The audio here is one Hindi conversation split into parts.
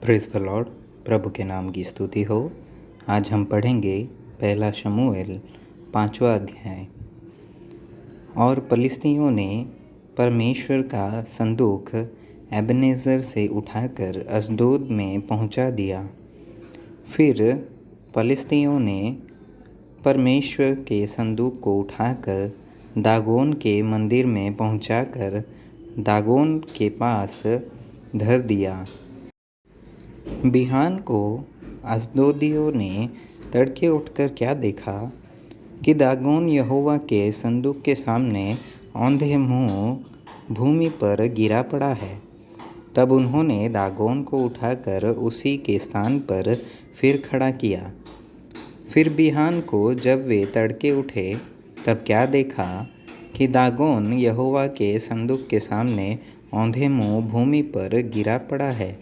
Praise the Lord. प्रभु के नाम की स्तुति हो। आज हम पढ़ेंगे पहला शमूएल 5वां अध्याय। और फलिस्तियों ने परमेश्वर का संदूक एबेनेज़र से उठाकर अश्दोद में पहुंचा दिया। फिर फलिस्तियों ने परमेश्वर के संदूक को उठाकर दागोन के मंदिर में पहुंचाकर दागोन के पास धर दिया। बिहान को अश्दोदियों ने तड़के उठकर क्या देखा कि दागोन यहोवा के संदूक के सामने औंधे मुंह भूमि पर गिरा पड़ा है। तब उन्होंने दागोन को उठाकर उसी के स्थान पर फिर खड़ा किया। फिर बिहान को जब वे तड़के उठे तब क्या देखा कि दागोन यहोवा के संदूक के सामने औंधे मुंह भूमि पर गिरा पड़ा है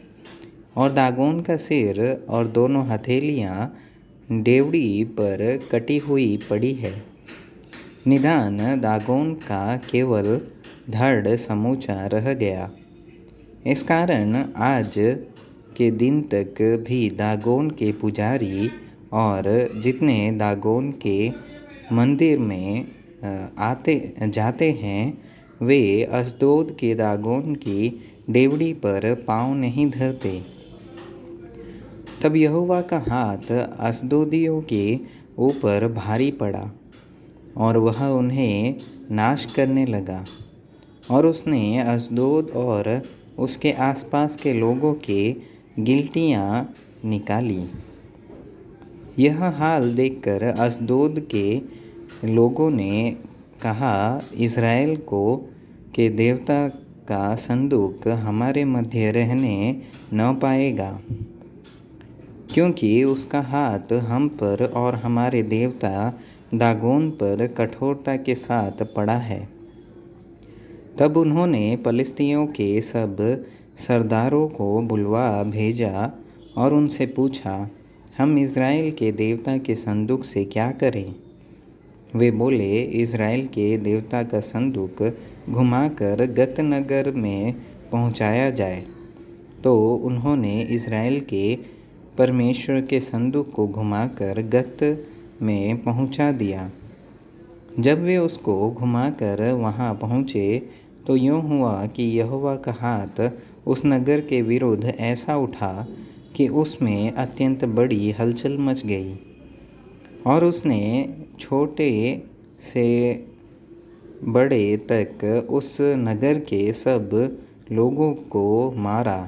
और दागोन का सिर और दोनों हथेलियां डेवढ़ी पर कटी हुई पड़ी है। निदान दागोन का केवल धड़ समूचा रह गया। इस कारण आज के दिन तक भी दागोन के पुजारी और जितने दागोन के मंदिर में आते जाते हैं वे अश्दोद के दागोन की डेवढ़ी पर पाँव नहीं धरते। तब यहोवा का हाथ अश्दोदियों के ऊपर भारी पड़ा और वह उन्हें नाश करने लगा और उसने अश्दोद और उसके आसपास के लोगों के गिलटियां निकाली। यह हाल देखकर अश्दोद के लोगों ने कहा, इज़राइल के देवता का संदूक हमारे मध्य रहने न पाएगा, क्योंकि उसका हाथ हम पर और हमारे देवता दागोन पर कठोरता के साथ पड़ा है। तब उन्होंने फलिस्तियों के सब सरदारों को बुलवा भेजा और उनसे पूछा, हम इज़राइल के देवता के संदूक से क्या करें? वे बोले, इज़राइल के देवता का संदूक घुमाकर गत नगर में पहुंचाया जाए। तो उन्होंने इज़राइल के परमेश्वर के संदूक को घुमाकर गत में पहुंचा दिया। जब वे उसको घुमाकर वहां पहुँचे तो यूँ हुआ कि यहोवा का हाथ उस नगर के विरुद्ध ऐसा उठा कि उसमें अत्यंत बड़ी हलचल मच गई और उसने छोटे से बड़े तक उस नगर के सब लोगों को मारा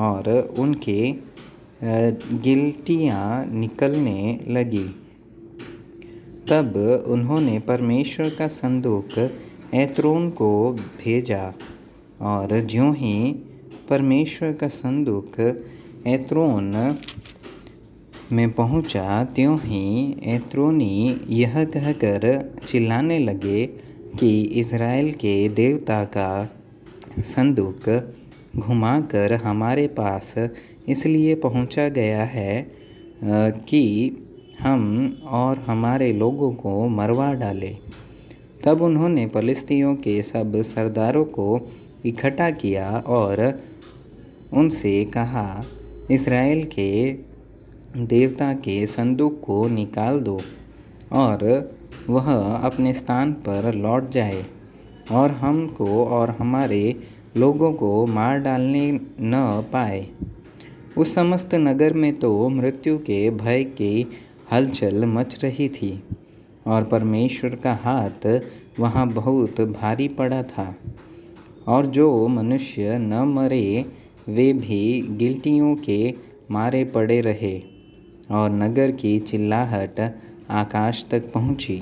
और उनके गिलटियां निकलने लगी। तब उन्होंने परमेश्वर का संदूक एत्रोन को भेजा और ज्यों ही परमेश्वर का संदूक एत्रोन में पहुंचा त्यों ही एत्रोनी यह कहकर चिल्लाने लगे कि इज़राइल के देवता का संदूक घुमाकर हमारे पास इसलिए पहुंचा गया है कि हम और हमारे लोगों को मरवा डाले। तब उन्होंने फलिस्तियों के सब सरदारों को इकट्ठा किया और उनसे कहा, इज़राइल के देवता के संदूक को निकाल दो और वह अपने स्थान पर लौट जाए और हमको और हमारे लोगों को मार डालने न पाए। उस समस्त नगर में तो मृत्यु के भय की हलचल मच रही थी और परमेश्वर का हाथ वहाँ बहुत भारी पड़ा था और जो मनुष्य न मरे वे भी गिलटियों के मारे पड़े रहे और नगर की चिल्लाहट आकाश तक पहुँची।